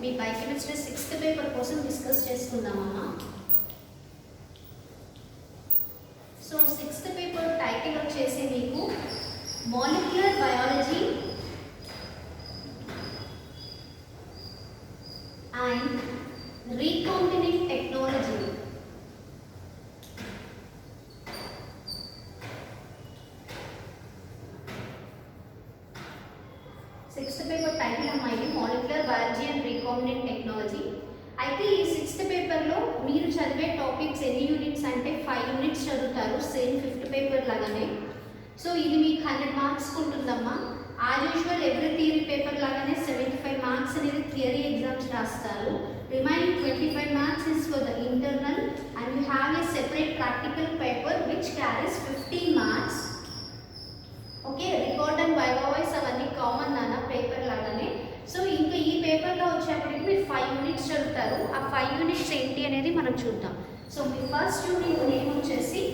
మీ biochemistry 6th paper కోసం discuss చేసుకుందామమ్మా. So 6th paper title వచ్చేసి మీకు molecular biology and recombinant technology. Sixth paper title అమ్మా ఇది molecular biology and recombinant technology. అయితే ఈ 6th పేపర్లో మీరు చదివే టాపిక్స్ ఎన్ని యూనిట్స్ అంటే 5 యూనిట్స్ చదువుతారు, సేమ్ 5th పేపర్ లాగానే. సో ఇది మీకు 100 మార్క్స్ ఉంటుందమ్మా. As usual every theory paper లాగానే 75 మార్క్స్ అనేది థియరీ ఎగ్జామ్స్ రాస్తారు. Remaining 25 marks is for the internal and you have a separate practical paper which carries 15 marks. Okay, record and viva voice అవన్నీ common నాన్న paper లాగానే. So ఇంకా ఈ పేపర్లో వచ్చేప్పటికి మీరు 5 యూనిట్స్ చదువుతారు. ఆ 5 యూనిట్స్ ఏంటి అనేది మనం చూద్దాం. సో మీ ఫస్ట్ యూనిట్ నేమ్ వచ్చేసి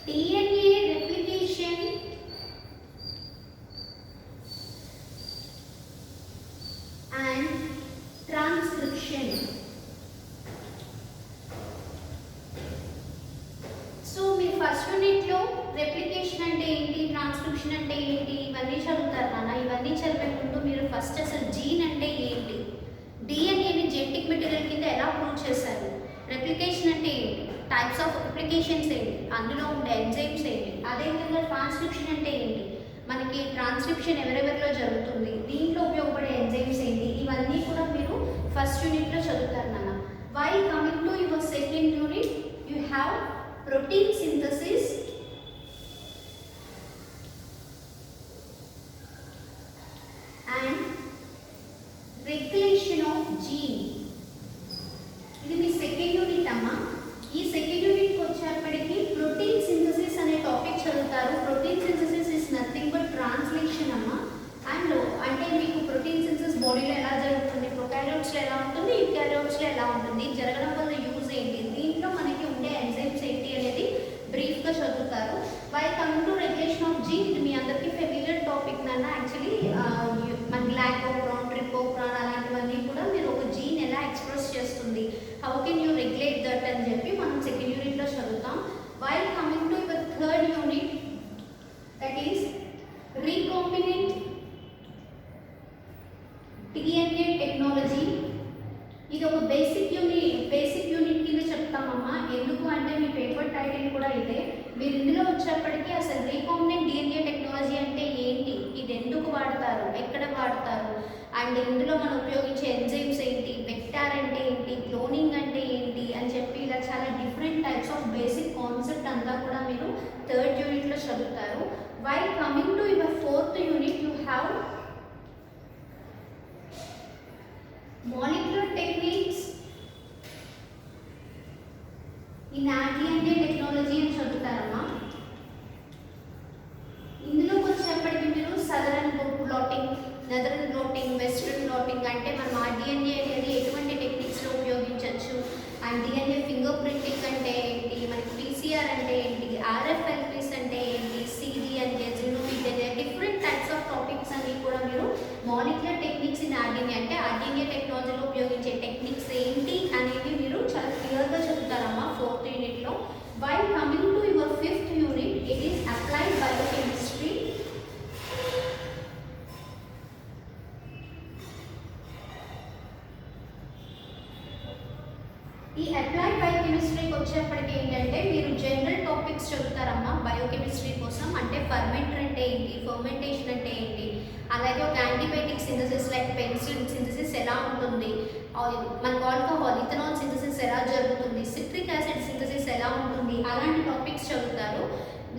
DNA replication and transcription. So me first యూనిట్లో రెప్లికేషన్ అంటే ఏంటి, ట్రాన్స్క్రిప్షన్ అంటే ఏంటి ఇవన్నీ చదువుతారు నాన్న. ఇవన్నీ చదివే ముందు మీరు ఫస్ట్ అసలు జీన్ అంటే ఏంటి, డిఎన్ఏని జెనెటిక్ మెటీరియల్ కింద ఎలా ప్రూవ్ చేశారు, రెప్లికేషన్ అంటే ఏంటి, టైప్స్ ఆఫ్ అప్లికేషన్స్ ఏంటి, అందులో ఉండే ఎంజైమ్స్ ఏంటి, అదేవిధంగా ట్రాన్స్క్రిప్షన్ అంటే ఏంటి, మనకి ట్రాన్స్క్రిప్షన్ ఎవరెవరిలో జరుగుతుంది, దీంట్లో ఉపయోగపడే ఎంజైమ్స్ ఏంటి, ఇవన్నీ కూడా మీరు ఫస్ట్ యూనిట్లో చదువుతారు నాన్న. While coming to your second unit you have protein synthesis and regulation of gene. ఇది మీ సెకండ్ యూనిట్ అమ్మా. ఈ సెకండ్ యూనిట్కి వచ్చేప్పటికి ప్రోటీన్ సింథసిస్ అనే టాపిక్ చదువుతారు. Protein synthesis is nothing but translation అమ్మా. అండ్ అంటే మీకు ప్రోటీన్ సింథసిస్ బాడీలో ఎలా జరుగుతుంది, ప్రొకారియోట్స్లో ఎలా ఉంటుంది, యూకారియోట్స్లో ఎలా ఉంటుంది, జరగడం వల్ల యూజ్ ఏంటి, దీంట్లో మనకి ఉండే ఎంజైమ్స్ ఏంటి అనేది బ్రీఫ్గా చదువుతారు. While coming to regulation of gene, ఇది మీ అందరికీ ఫెమిలియర్ టాపిక్ నాన్న. యాక్చువల్లీ మన గ్లైకోప్రాన్, ట్రిపోప్రాన్ అలాంటివన్నీ కూడా మీరు ఒక జీన్ ఎలా ఎక్స్ప్రెస్ చేస్తుంది, how can you regulate that అని చెప్పి మనం సెకండ్ యూనిట్లో చదువుతాం. While coming to your third unit that is recombinant DNA technology. ఇది ఒక బేసిక్ యూనిట్ కింద చెప్తామమ్మా. ఎందుకు అంటే మీ పేపర్ టైటిల్ కూడా ఇదే. మీరు ఇందులో వచ్చేప్పటికీ అసలు రీకాంబినెంట్ DNA టెక్నాలజీ అంటే ఏంటి, ఇది ఎందుకు వాడతారు, ఎక్కడ వాడతారు, అండ్ ఇందులో మనం ఉపయోగించే ఎంజైమ్స్ ఏంటి, వెక్టార్ అంటే ఏంటి, క్లోనింగ్ అంటే ఏంటి అని చెప్పి ఇలా చాలా different types of basic concept అంతా కూడా మీరు థర్డ్ యూనిట్లో చదువుతారు. While coming to your fourth unit you have molecular techniques in DNA technology అని చదువుతారమ్మా. ఇందులోకి వచ్చేప్పటికి మీరు southern blotting, northern blotting, western blotting అంటే మనం ఆ డిఎన్ఏ అనేది ఎటువంటి టెక్నిక్స్లో ఉపయోగించవచ్చు, అండ్ డిఎన్ఏ ఫింగర్ ప్రింటింగ్ అంటే ఏంటి, మనకి PCR అంటే ఏంటి, RFLPs అంటే ఏంటి, CD అంటే జీనోమిక్ అంటే డిఫరెంట్ టైప్స్ ఆఫ్ టాపిక్స్ అన్ని కూడా మీరు మాలిక్యులర్ టెక్నిక్స్ ఇన్ ఆర్డిఎన్ఏ అంటే ఆర్డిఎన్ఏ టెక్నాలజీలో ఉపయోగించే టెక్నిక్స్ ఏంటి అనేది మీరు చాలా క్లియర్గా చదువుతారమ్మా ఫోర్త్ యూనిట్లో. While coming to your fifth unit it is applied biochemistry. ఈ అప్లైడ్ బయోకెమిస్ట్రీకి వచ్చేప్పటికి ఏంటంటే మీరు జనరల్ టాపిక్స్ చదువుతారమ్మా బయోకెమిస్ట్రీ కోసం. అంటే ఫర్మెంటర్ అంటే ఏంటి, ఫర్మెంటేషన్ అంటే ఏంటి, అలాగే ఒక antibiotic synthesis like penicillin synthesis ఎలా ఉంటుంది, మనకు ఆల్కహాల్ ఇథనాల్ సింథసిస్ ఎలా జరుగుతుంది, సిట్రిక్ యాసిడ్ సింథసిస్ ఎలా ఉంటుంది, అలాంటి టాపిక్స్ చదువుతారు.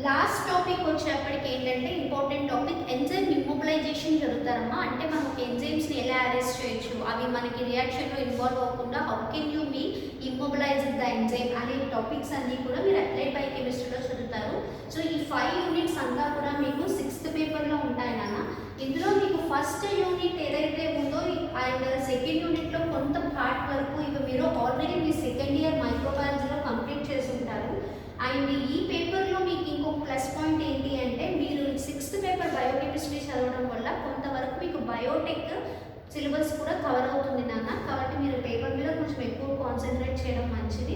లాస్ట్ టాపిక్ వచ్చేప్పటికి ఏంటంటే ఇంపార్టెంట్ టాపిక్ ఎంజైమ్ ఇమ్మొబిలైజేషన్ చదువుతారమ్మా. అంటే మనం ఒక ఎంజైమ్స్ని ఎలా అరెస్ట్ చేయొచ్చు, అవి మనకి రియాక్షన్లో ఇన్వాల్వ్ అవ్వకుండా how can you me immobilise the enzyme అనే టాపిక్స్ అన్నీ కూడా మీరు అప్లైడ్ బయోకెమిస్ట్రీలో చదువుతారు. సో ఈ 5 యూనిట్స్ అంతా కూడా మీకు 6th పేపర్లో ఉంటాయి నాన్న. ఇందులో మీకు ఫస్ట్ యూనిట్ ఏదైతే ఉందో అండ్ సెకండ్ యూనిట్లో కొంత పార్ట్ వరకు ఇక మీరు ఆల్రెడీ మీ సెకండ్ ఇయర్ మైక్రోబయాలజీలో కంప్లీట్ చేసి ఉంటారు. అండ్ ఈ పేపర్లో మీకు ఇంకొక ప్లస్ పాయింట్ ఏంటి అంటే మీరు 6th పేపర్ బయోకెమిస్ట్రీ చదవడం వల్ల బయోటెక్ సిలబస్ కూడా కవర్ అవుతుంది నాన్న. కాబట్టి మీరు పేపర్ మీద కొంచెం ఎక్కువ కాన్సన్ట్రేట్ చేయడం మంచిది.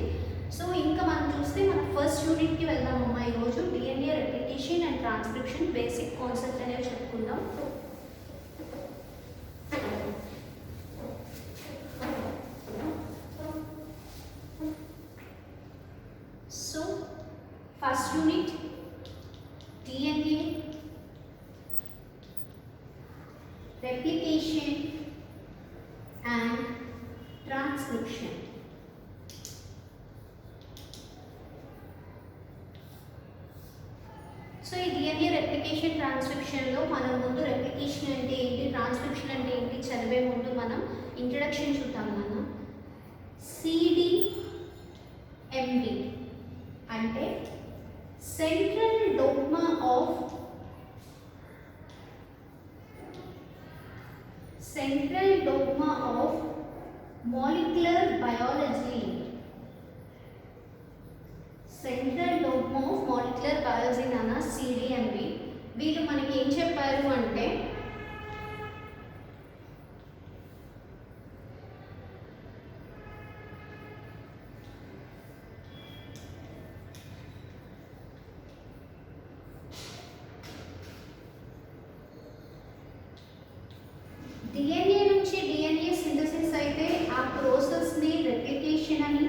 సో ఇంకా మనం చూస్తే మన ఫస్ట్ యూనిట్కి వెళ్దామమ్మా. ఈరోజు DNA replication and transcription basic concept అనేవి చెప్పుకుందాం. So first unit DNA replication and transcription. So ఈ డిఎన్ఏ రెప్లికేషన్ ట్రాన్స్క్రిప్షన్లో మనం ముందు రెప్లికేషన్ అంటే ఏంటి, ట్రాన్స్క్రిప్షన్ అంటే ఏంటి చదివే ముందు మనం ఇంట్రడక్షన్ చూద్దాం. మనం సిడిఎండి అంటే central dogma of molecular biology. Central dogma of molecular biology నాన్న సిడిఎంబి. వీళ్ళు మనకి ఏం చెప్పారు అంటే డిఎన్ఏ నుంచి డిఎన్ఏ సింథసిస్ అయితే ఆ ప్రాసెస్ని రెప్లికేషన్ అని,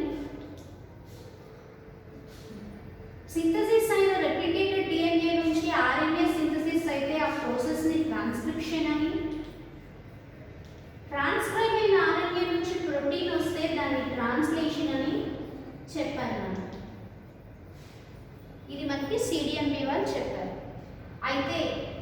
సింథసిస్ అయిన రెప్లికేటెడ్ డిఎన్ఏ నుంచి ఆర్ఎన్ఏ సింథసిస్ అయితే ఆ ప్రాసెస్ని ట్రాన్స్క్రిప్షన్ అని, ట్రాన్స్క్రైబ్ అయిన ఆర్ఎన్ఏ నుంచి ప్రోటీన్ వస్తే దాన్ని ట్రాన్స్లేషన్ అని చెప్పారు. ఇది మనకి సిడిఎంబి వాళ్ళు చెప్పారు. అయితే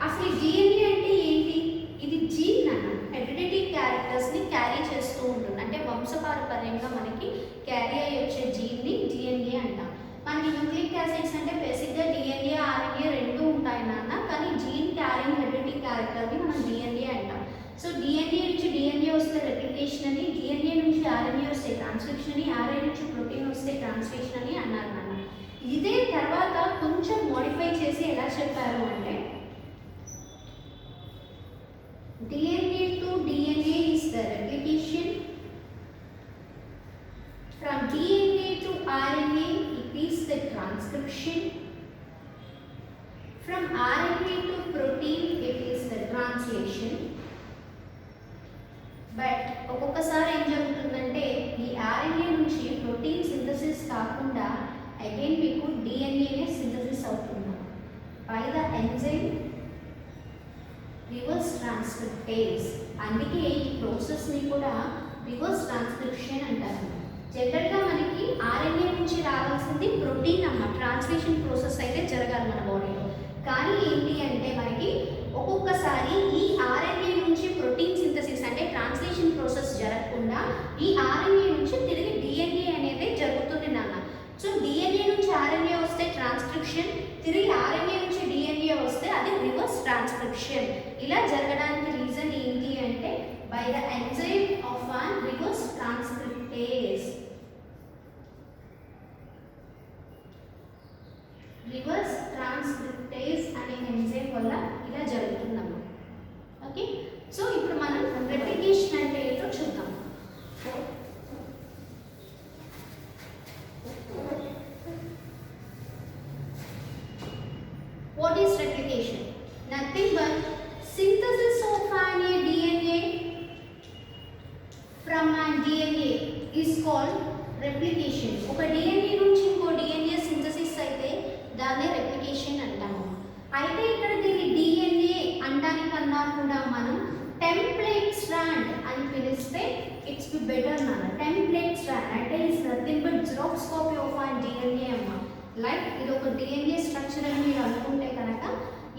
అసలు డిఎన్ఏ అంటే ఏంటి? ఇది జీన్ అన్న హెరిడిటరీ క్యారెక్టర్స్ని క్యారీ చేస్తూ ఉంటుంది. అంటే వంశపారపర్యంగా మనకి క్యారీ అయ్యి వచ్చే జీన్ని డిఎన్ఏ అంటాం. మనకి న్యూక్లిక్ యాసిడ్స్ అంటే బేసిక్గా డిఎన్ఏ ఆర్ఎన్ఏ రెండు ఉంటాయి నాన్న. కానీ జీన్ క్యారింగ్ హెరిడిటరీ క్యారెక్టర్ని మనం డిఎన్ఏ అంటాం. సో డిఎన్ఏ నుంచి డిఎన్ఏ వస్తే రెప్లికేషన్ అని, డిఎన్ఏ నుంచి ఆర్ఎన్ఏ వస్తే ట్రాన్స్క్రిప్షన్ అని, ఆర్ఎన్ఏ నుంచి ప్రోటీన్ వస్తే ట్రాన్స్లేషన్ అని అన్నారు నాన్న. ఇదే తర్వాత కొంచెం మోడిఫై చేసి ఎలా చెప్పారు అంటే DNA to DNA is the replication. From DNA to RNA, it is the transcription. From RNA to protein, it is the translation. But ఒక్కొక్కసారి ఏం జరుగుతుందంటే ఈ RNA నుంచి ప్రోటీన్ సింథసిస్ కాకుండా అగైన్ మీకు DNAనే సింథసిస్ అవుతుంది by the enzyme reverse transcriptase. అందుకే ఈ ప్రాసెస్ని కూడా రివర్స్ ట్రాన్స్క్రిప్షన్ అంటారు. జనరల్గా మనకి ఆర్ఎన్ఏ నుంచి రావాల్సింది ప్రోటీన్ అమ్మ, ట్రాన్స్లేషన్ ప్రాసెస్ అయితే జరగాలి మన బాడీలో. కానీ ఏంటి అంటే మనకి ఒక్కొక్కసారి ఈ ఆర్ఎన్ఏ నుంచి ప్రోటీన్ సింథసిస్ అంటే ట్రాన్స్లేషన్ ప్రాసెస్ జరగకుండా ఈ ఆర్ఎన్ఏ నుంచి తిరిగి డిఎన్ఏ అనేది జరుగుతుంది నాన్న. సో డిఎన్ఏ నుంచి ఆర్ఎన్ఏ వస్తే ట్రాన్స్క్రిప్షన్, తిరిగి ఆర్ఎన్ఏ నుంచి డిఎన్ఏ వస్తే అది రివర్స్ ట్రాన్స్క్రిప్షన్. ఇలా జరగడానికి రీజన్ ఏంటి అంటే by the enzyme of an reverse transcriptase. Reverse transcriptase అనే ఎంజైమ్ వల్ల ఇలా జరుగుతుందమ్మా. ఓకే, సో ఇప్పుడు మనం రెప్లికేషన్ అంటే ఏంటో చూద్దాం. What is replication? Nothing but synthesis of an DNA from an DNA is called replication. ఒక DNA నుంచి ఇంకో DNA సింథసిస్ అయితే దాన్నే రెప్లికేషన్ అంటాము. అయితే ఇక్కడ దీన్ని DNA అంటానికన్నా కూడా మనం టెంప్లేట్ స్ట్రాండ్ అని పిలిస్తే ఇట్స్ బి బెటర్ నాన్న. టెంప్లేట్ స్ట్రాండ్ అంటే it's nothing but xerox copy of an DNA అమ్మ. లైక్ ఇది ఒక డిఎన్ఏ స్ట్రక్చర్ అని మీరు అనుకుంటే కనుక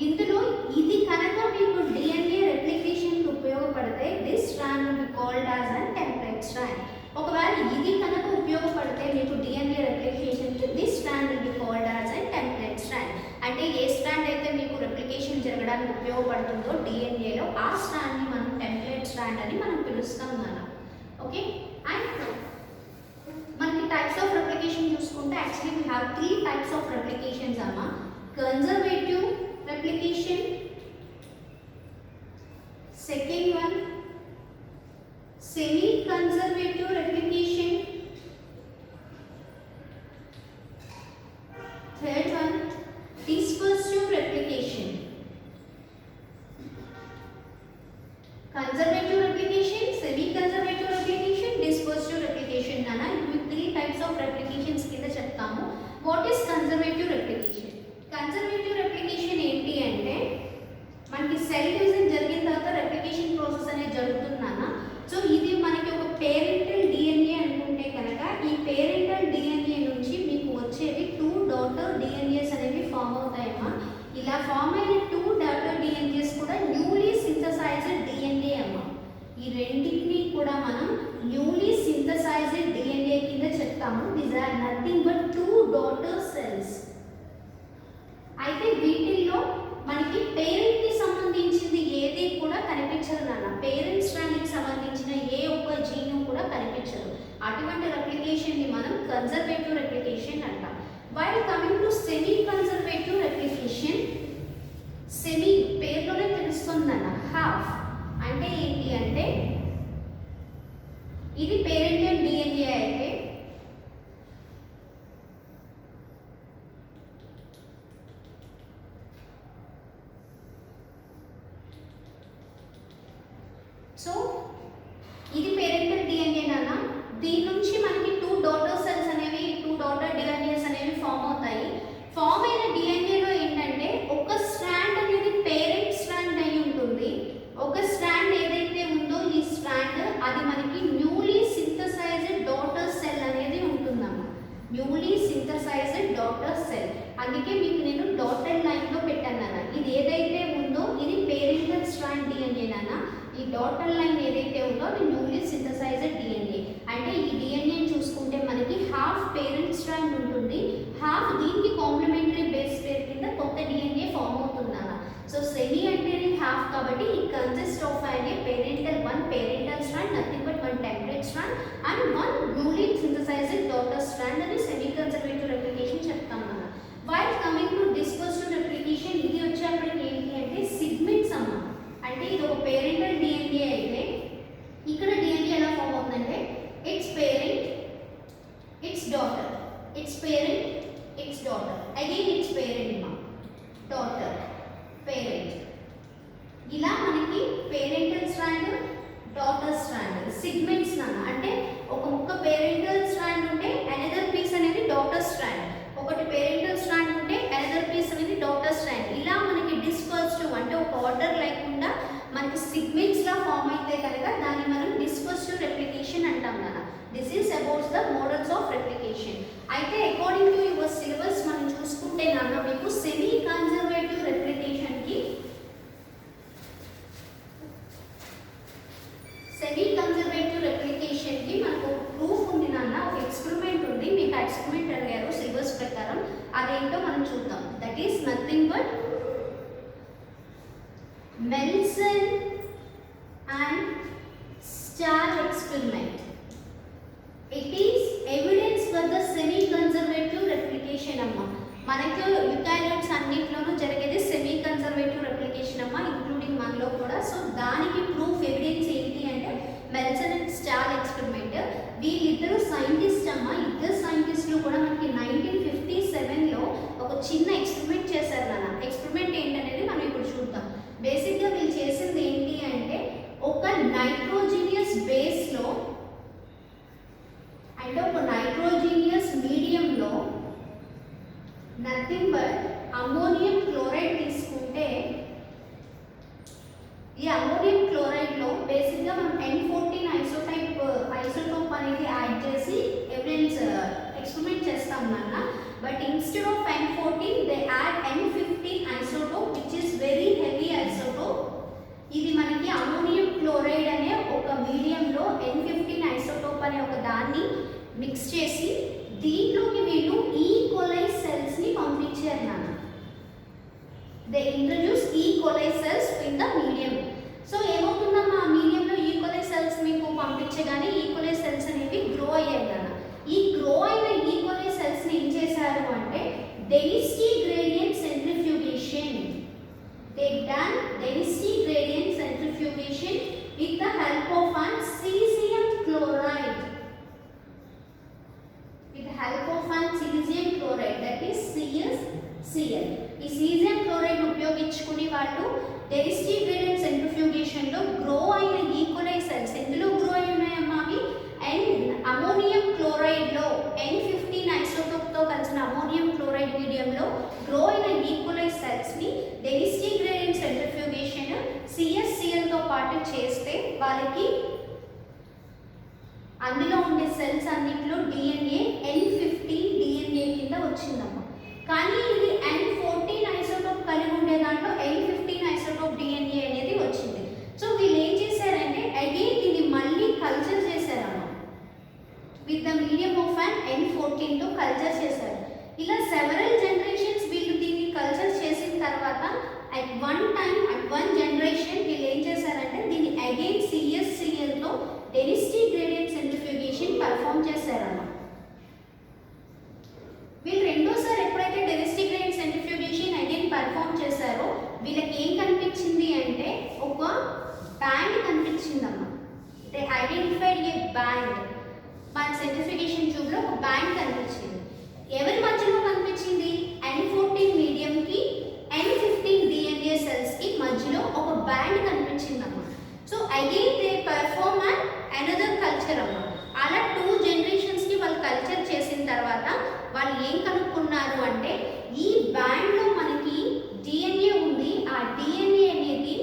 ఇందులో ఇది కనుక మీకు డిఎన్ఏ రెప్లికేషన్కి ఉపయోగపడితే this strand will be called as an template strand. ఒకవేళ ఇది కనుక ఉపయోగపడితే మీకు డిఎన్ఏ రెప్లికేషన్కి this strand will be called as an template strand. అంటే ఏ స్ట్రాండ్ అయితే మీకు రెప్లికేషన్ జరగడానికి ఉపయోగపడుతుందో డిఎన్ఏలో ఆ స్ట్రాండ్ని మనం టెంప్లేట్ స్ట్రాండ్ అని మనం పిలుస్తాం నాన్న. ఓకే, అండ్ మనకి టైప్స్ ఆఫ్ రెప్లికేషన్ చూసుకుంటే actually we have 3 types of replications అమ్మ. Conservative replication, Second one, semi-conservative replication. Third one, dispersive replication. Conservative replication, semi-conservative replication, dispersive replication. Nana, you 3 types of replications kinda cheptamu. What is conservative replication? Conservative replication ఏంటి అంటే మనకి cell division జరిగిన తర్వాత replication process అనేది జరుగుతుందన్న. So ఇది మనకి ఒక పేరెంటల్ డిఎన్ఏ అనుకుంటే కనుక ఈ పేరెంటల్ డిఎన్ఏ నుంచి మీకు వచ్చేవి 2 డాటర్ డిఎన్ఏస్ అనేవి ఫామ్ అవుతాయమ్మా. ఇలా ఫామ్ అయిన 2 డాటర్ డిఎన్ఏస్ కూడా న్యూలీ సింథసైజ్డ్ డిఎన్ఏ అమ్మా. ఈ రెండింటిని కూడా మనం న్యూలీ సింథసైజ్డ్ డిఎన్ఏ కింద చెప్తాము. These are nothing but 2 daughter cells. అయితే వీటిల్లో మనకి పేరెంట్ కి సంబంధించింది ఏది కూడా కనిపించదు నాన్న. పేరెంట్ స్ట్రాండ్ కి సంబంధించిన ఏ ఒక్క జీన్ కూడా కనిపించదు. అటువంటి రెప్లికేషన్ ని మనం కన్జర్వేటివ్ రెప్లికేషన్ అంటాం. While coming to semi conservative replication, semi పేరులోనే తెలుస్తుందన్న. హాఫ్ అంటే ఏంటి అంటే ఇది పేరెంటల్ డిఎన్ఏ అయితే సో ఇది పేరెంటల్ డిఎన్ఏ నాన్న. దీని నుంచి మనకి 2 డాటర్ సెల్స్ అనేవి 2 డాటర్ డిఎన్ఏస్ అనేవి ఫామ్ అవుతాయి. ఫామ్ అయిన డిఎన్ఏలో ఏంటంటే ఒక స్ట్రాండ్ అనేది పేరెంట్ స్ట్రాండ్ అయి ఉంటుంది. ఒక స్ట్రాండ్ ఏదైతే ఉందో ఈ స్ట్రాండ్ అది మనకి న్యూలీ సింథసైజ్డ్ డాటర్ సెల్ అనేది ఉంటుందమ్మా. Newly synthesised daughter cell. అందుకే మీకు నేను డాటెడ్ లైన్ లో పెట్టాను నాన్న. ఇది ఏదైతే ఉందో ఇది పేరెంటల్ స్ట్రాండ్ డిఎన్ఏ నాన్న. ఈ డాటెడ్ లైన్ ఏదైతే ఉందో అది న్యూలీ సింథసైజ్డ్ డిఎన్ఏ. అంటే ఈ డిఎన్ఏ చూసుకుంటే మనకి హాఫ్ పేరెంట్ స్ట్రాండ్ ఉంటుంది, హాఫ్ దీనికి కాంప్లిమెంటరీ బేస్ పేర్ కింద కొత్త డిఎన్ఏ ఫామ్ అవుతుందన్న. సో సెమీ అంటేనే హాఫ్ కాబట్టి ఈ consist of A parental one parental strand, nothing but one template strand and one newly synthesised daughter strand అని సెమీ కన్జర్వేటివ్ రెప్లికేషన్ చెప్తాం అన్న. While coming to dispersive replication, ఇది వచ్చేప్పటికి ఏంటి అంటే సిగ్మెంట్స్ అమ్మ. అంటే ఇది ఒక పేరెంటల్ డిఎన్ఏ అయితే ఇక్కడ డిఎన్ఏ ఎలా ఫామ్ అవుతుందంటే it's parent it's daughter, it's parent it's daughter, again it's parent మా డాటర్ పేరెంట్. ఇలా మనకి parental strand daughter strand segments నాన్న. అంటే ఒక ముక్క పేరెంటల్ స్ట్రాండ్ ఉంటే అనదర్ పీస్ అనేది డాటర్ స్ట్రాండ్, ఒకటి పేరెంటల్ స్ట్రాండ్ ఉంటే అనదర్ పీస్ అనేది డాటర్ స్ట్రాండ్. ఇలా మనకి డిస్పర్సివ్ అంటే ఒక ఆర్డర్ లేకుండా మనకి సిగ్మెంట్స్ లా ఫామ్ అయితే కనుక దాన్ని మనం డిస్పర్సివ్ రెప్లికేషన్ అంటాం కదా. This is about the models of replication. అయితే అకార్డింగ్ టు యువర్ సిలబస్ మనం చూసుకుంటే నాన్న మీకు సెమీ కన్జర్వేటివ్ రెప్లికేషన్ కి మనకు ప్రూఫ్ ఉంది నాన్న. ఒక ఎక్స్పెరిమెంట్ ఉంది, మీకు ఆ ఎక్స్పెరిమెంట్ అడిగారు సిలబస్ ప్రకారం. అదేంటో మనం చూద్దాం. That is nothing but Melson and Starr experiment. It is evidence for the semi-conservative replication అమ్మ. మనకు యూకారియోట్స్ అన్నిట్లోనూ జరిగేది సెమీ కన్జర్వేటివ్ రెప్లికేషన్ అమ్మ, ఇంక్లూడింగ్ మనలో కూడా. సో దానికి ప్రూఫ్ ఎవిడెన్స్ ఏంటి అంటే మెల్సన్ అండ్ స్టార్ ఎక్స్పెరిమెంట్. వీళ్ళిద్దరు సైంటిస్ట్ అమ్మ. ఇద్దరు సైంటిస్టులు కూడా మనకి 1957లో ఒక చిన్న ఎక్స్పెరిమెంట్ చేశారు నాన్న. ఎక్స్పెరిమెంట్ ఏంటనేది మనం ఇప్పుడు చూద్దాం. బేసిక్గా వీళ్ళు చేసింది ఏంటి అంటే ఒక నైట్రోజీనియస్ బేస్లో అంటే ఒక నైట్రోజీనియస్ మీడియంలో నథింగ్ బట్ అమోనియం క్లోరైడ్ తీసుకుంటే ఈ అమోనియం క్లోరైడ్లో బేసిక్గా మనం N14 ఐసోటోప్ అనేది యాడ్ చేసి ఎవిడెన్స్ ఎక్స్పెరిమెంట్ చేస్తాం నాన్న. But instead of N14 they add N15 isotope which is very heavy isotope. ఇది మనకి అమోనియం క్లోరైడ్ అనే ఒక మీడియంలో N15 ఐసోటోప్ అనే ఒక దాన్ని మిక్స్ చేసి దీంట్లోకి వీళ్ళు ఈ కోలై సెల్స్ ని పంపించారు నాన్న. They introduce E coli cells in the medium. So ఏమవుతుందమ్మా ఆ మీడియంలో ఈ కోలై సెల్స్ మీకు పంపించగానే ఈ కోలై సెల్స్ అనేవి గ్రో అయ్యాయి నాన్న. ఈ గ్రో అయిన ఈ కోలై సెల్స్ ని ఏం చేశారు అంటే density gradient centrifugation. They done density gradient centrifugation with the help of an cesium chloride. With the help of an cesium chloride, that is CsCl. ఈ cesium chloride ఉపయోగించుకుని వాళ్ళు డెన్సిటీ గ్రేడియంట్ సెంట్రిఫ్యూగేషన్ లో grow అయిన E. coli cells ఎందులో grow అయి ఉన్నాయమ్మా అవి and ammonium chloride లో N15 ఐసోటోప్ తో కలిసిన అమోనియం క్లోరైడ్ మీడియం లో గ్రో అయిన ఈకోలై సెల్స్ ని డెన్సిటీ గ్రేడియంట్ సెంట్రిఫ్యూగేషన్ CsCl తో పాటు చేస్తే వాళ్ళకి అందులో ఉండే సెల్స్ అన్నిటిలో DNA N15 DNA కింద వచ్చిందమ్మా. కానీ ఇది N14 ఐసోటోప్ కలిగి ఉండే దాంట్లో N15 ఐసోటోప్ DNA అనేది వచ్చింది. సో వీళ్ళు ఏం చేశారంటే అగైన్ దీన్ని మళ్ళీ కల్చర్ చేశారమ్మా. With the medium of an N14 తో కల్చర్ చేశారు. ఇలా సెవరల్ జనరేషన్స్ వీళ్ళు దీన్ని కల్చర్ చేసిన తర్వాత అట్ వన్ జనరేషన్ వీళ్ళు ఏం చేశారంటే దీన్ని అగైన్ CsCl తో డెన్సిటీ గ్రేడియంట్ సెంట్రిఫ్యూగేషన్ పర్ఫామ్ చేశారమ్మా. వీళ్ళు రెండోసారి ఎప్పుడైతే density gradient centrifugation again perform చేశారో వీళ్ళకి ఏం కనిపించింది అంటే ఒక బ్యాండ్ కనిపించిందమ్మా. They identified a band. మన సెంట్రిఫ్యూగేషన్ ట్యూబ్ లో ఒక బ్యాండ్ కనిపించింది. ఎవరి మధ్యలో కనిపించింది? N14 మీడియం కి N15 DNA సెల్స్ కి మధ్యలో ఒక బ్యాండ్ కనిపించిందమ్మా. So again they perform another culture అమ్మా. అలా 2 జనరేషన్స్ కి వాళ్ళు కల్చర్ చేసిన తర్వాత వాళ్ళు ఏం కనుక్కున్నారు అంటే ఈ బ్యాండ్ లో మనకి DNA ఉంది. ఆ DNA అనేది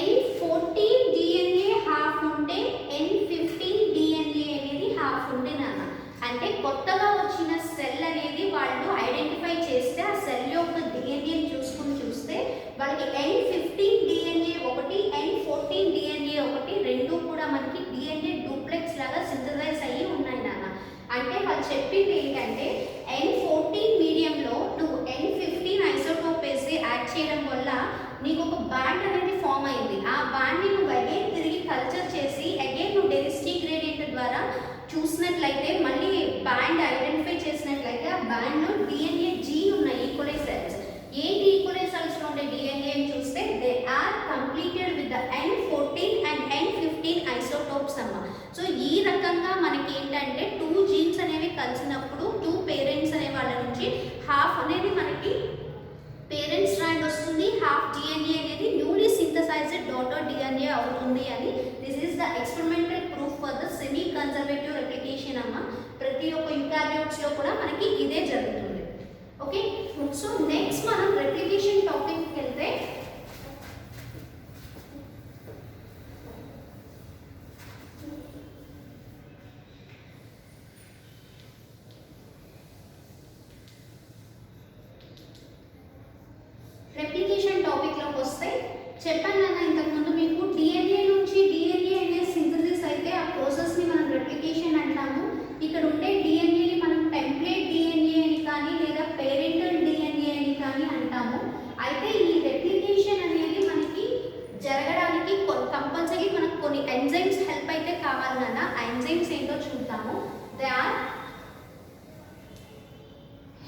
N14 DNA హాఫ్ ఉంటే N15 DNA అనేది హాఫ్ ఉండే నాన్న. అంటే కొత్తగా వచ్చిన సెల్ అనేది వాళ్ళు ఐడెంటిఫై చేస్తే ఆ సెల్ యొక్క DNA చూస్తే వాళ్ళకి N15 DNA ఒకటి N14 DNA ఒకటి రెండు కూడా మనకి DNA డూప్లెక్స్ లాగా సింథసైజ్ అయ్యి ఉన్నాయి నాన్న. అంటే వాళ్ళు చెప్పింది ఏంటంటే N14 మీడియంలో నువ్వు N15 ఐసోటోప్ వేసి యాడ్ చేయడం వల్ల నీకు ఒక బ్యాండ్ అనేది ఫామ్ అయింది. ఆ బ్యాండ్ని నువ్వు అగైన్ తిరిగి కల్చర్ చేసి అగైన్ నువ్వు డెన్సిటీ గ్రేడియంట్ ద్వారా చూసినట్లయితే మళ్ళీ బ్యాండ్ ఐడెంటిఫై చేసినట్లయితే ఆ బ్యాండ్లో DNA G ఉన్నాయి ఈకోలై సెల్స్. ఏంటి ఈకోలై సెల్స్లో ఉండే DNA అని చూస్తే they are completed with the N14 and N15 isotopes అమ్మా. సో ఈ రకంగా మనకి ఏంటంటే 2 జీన్స్ అనేవి కలిసినప్పుడు 2 పేరెంట్స్ అనే వాళ్ళ నుంచి హాఫ్ అనేది మనకి పేరెంట్స్ స్ట్రాండ్ వస్తుంది, హాఫ్ DNA అనేది న్యూలీ సింథసైజ్డ్ డాటర్ DNA అవుతుంది అని. This is the experimental proof for the semi conservative replication అమ్మ. ప్రతి ఒక్క యూకారియోట్స్ లో కూడా మనకి ఇదే జరుగుతుంది. ఓకే, సో నెక్స్ట్ మనం రెప్లికేషన్ టాపిక్కి వెళ్తే రెప్లికేషన్ టాపిక్లోకి వస్తే చెప్పాను కదా ఇంతకుముందు మీకు DNA నుంచి DNA అనే సింథసిస్ అయితే ఆ ప్రాసెస్ని మనం రెప్లికేషన్ అంటాము. ఇక్కడ ఉండే DNAని మనం టెంప్లేట్ DNA అని కానీ లేదా పేరెంటల్ DNA అని కానీ అంటాము. అయితే ఈ రెప్లికేషన్ అనేది మనకి జరగడానికి కంపల్సరీ మనకు కొన్ని ఎంజైమ్స్ హెల్ప్ అయితే కావాలి కదా. ఆ ఎంజైమ్స్ ఏంటో చూద్దాము. They are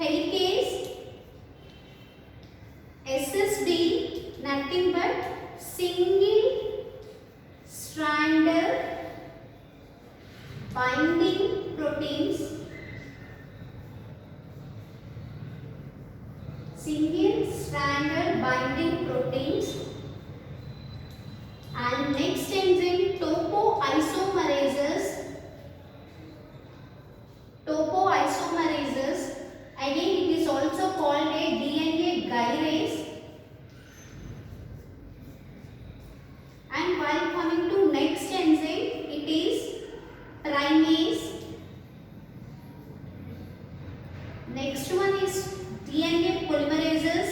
helicase, SSB, nothing but single stranded binding proteins, single stranded binding proteins, and next enzyme topoisomerases. Topoisomerases, again it is also called a DNA gyrase. And while coming to next enzyme, it is primase. Next one is DNA polymerases.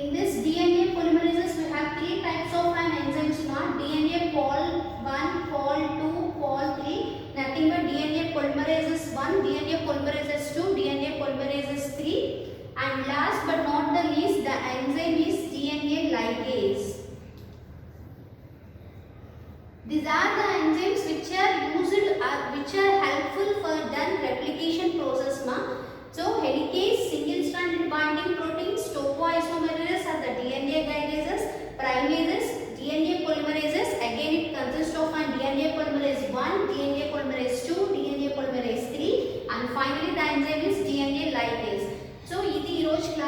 In this DNA polymerases, we have 3 types of an enzymes. Not DNA pol 1, pol 2, pol 3. Nothing but DNA polymerases 1, DNA polymerases 2, DNA polymerases 3. And last but not the least, the enzyme is DNA ligase. These are the enzymes which are used, which are helpful for the replication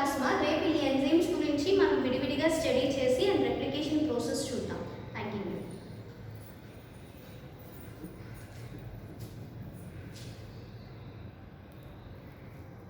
class మా రేపు ఈ enzymes గురించి మనం విడివిడిగా study చేసి